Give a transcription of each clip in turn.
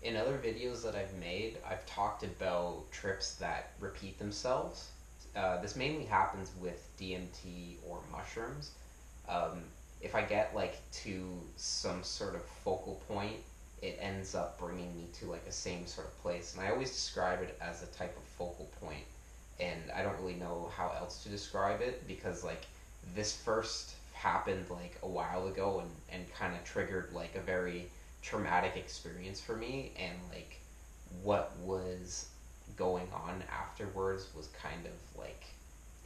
In other videos that I've made, I've talked about trips that repeat themselves. This mainly happens with DMT or mushrooms. Um, if I get like to some sort of focal point, it ends up bringing me to like a same sort of place. And I always describe it as a type of focal point. And I don't really know how else to describe it because like this first happened like a while ago and kind of triggered like a very traumatic experience for me, and like what was going on afterwards was kind of like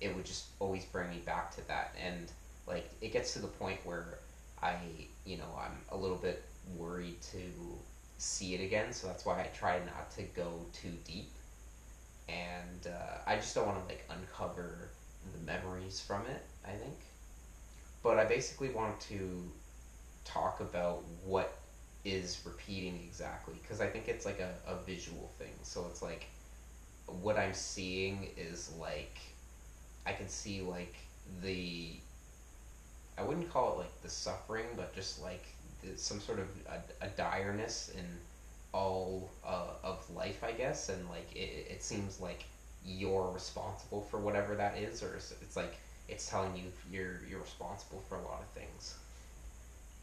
it would just always bring me back to that. And like it gets to the point where I I'm a little bit worried to see it again, so that's why I try not to go too deep. And I just don't want to like uncover the memories from it, I think. But I basically want to talk about what is repeating exactly, because I think it's like a visual thing. So it's like what I'm seeing is like I can see like the I wouldn't call it like the suffering, but just like some sort of a direness in all of life, I guess. And like it seems like you're responsible for whatever that is, or it's like it's telling you you're responsible for a lot of things.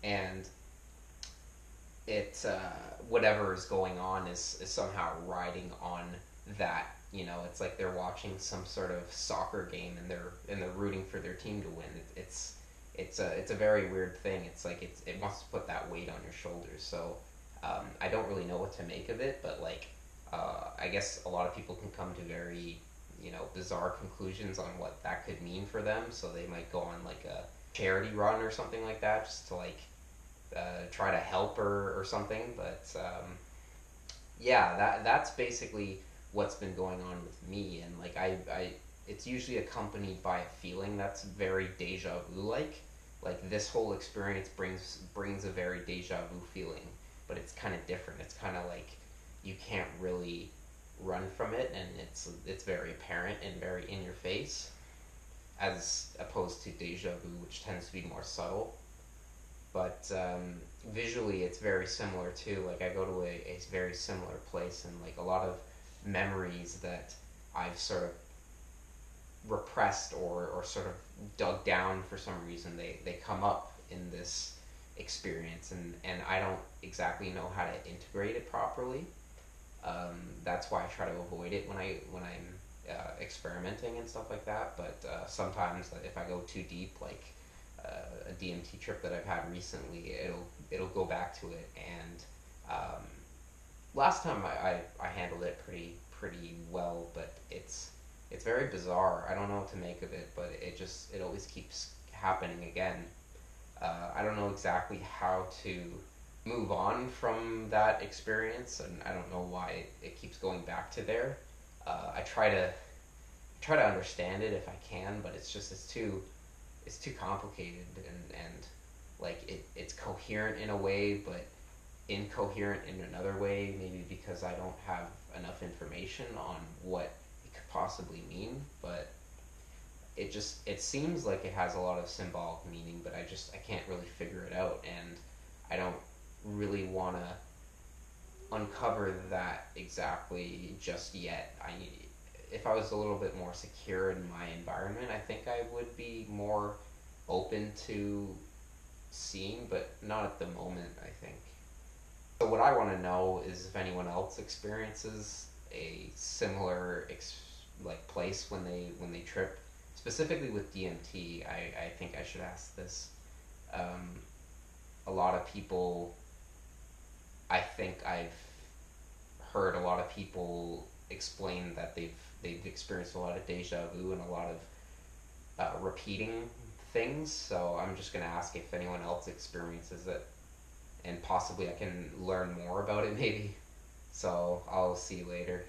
And it whatever is going on is somehow riding on that. It's like they're watching some sort of soccer game, and they're rooting for their team to win. It's a very weird thing. It's like it wants to put that weight on your shoulders. So I don't really know what to make of it, but like I guess a lot of people can come to very bizarre conclusions on what that could mean for them. So they might go on like a charity run or something like that, just to like try to help her or something. But yeah, that's basically what's been going on with me. And like I it's usually accompanied by a feeling that's very deja vu like this whole experience brings a very deja vu feeling, but it's kind of different. It's kind of like you can't really run from it, and it's very apparent and very in your face, as opposed to deja vu, which tends to be more subtle. But visually it's very similar too. Like I go to a very similar place, and like a lot of memories that I've sort of repressed or sort of dug down for some reason, they come up in this experience, and I don't exactly know how to integrate it properly. That's why I try to avoid it when I'm experimenting and stuff like that. But sometimes if I go too deep, like a DMT trip that I've had recently, it'll go back to it. And last time I handled it pretty well, but it's very bizarre. I don't know what to make of it, but it always keeps happening again. I don't know exactly how to move on from that experience, and I don't know why it keeps going back to there. I try to understand it if I can, but it's too complicated, and like it's coherent in a way, but incoherent in another way, maybe because I don't have enough information on what it could possibly mean. But it seems like it has a lot of symbolic meaning, but I can't really figure it out, and I don't really want to uncover that exactly just yet. If I was a little bit more secure in my environment, I think I would be more open to seeing, but not at the moment, I think. So what I want to know is if anyone else experiences a similar like place when they trip, specifically with DMT. I think I should ask this. Um, a lot of people, I think I've heard a lot of people explain that they've experienced a lot of deja vu and a lot of repeating things. So I'm just gonna ask if anyone else experiences it, and possibly I can learn more about it maybe. So I'll see you later.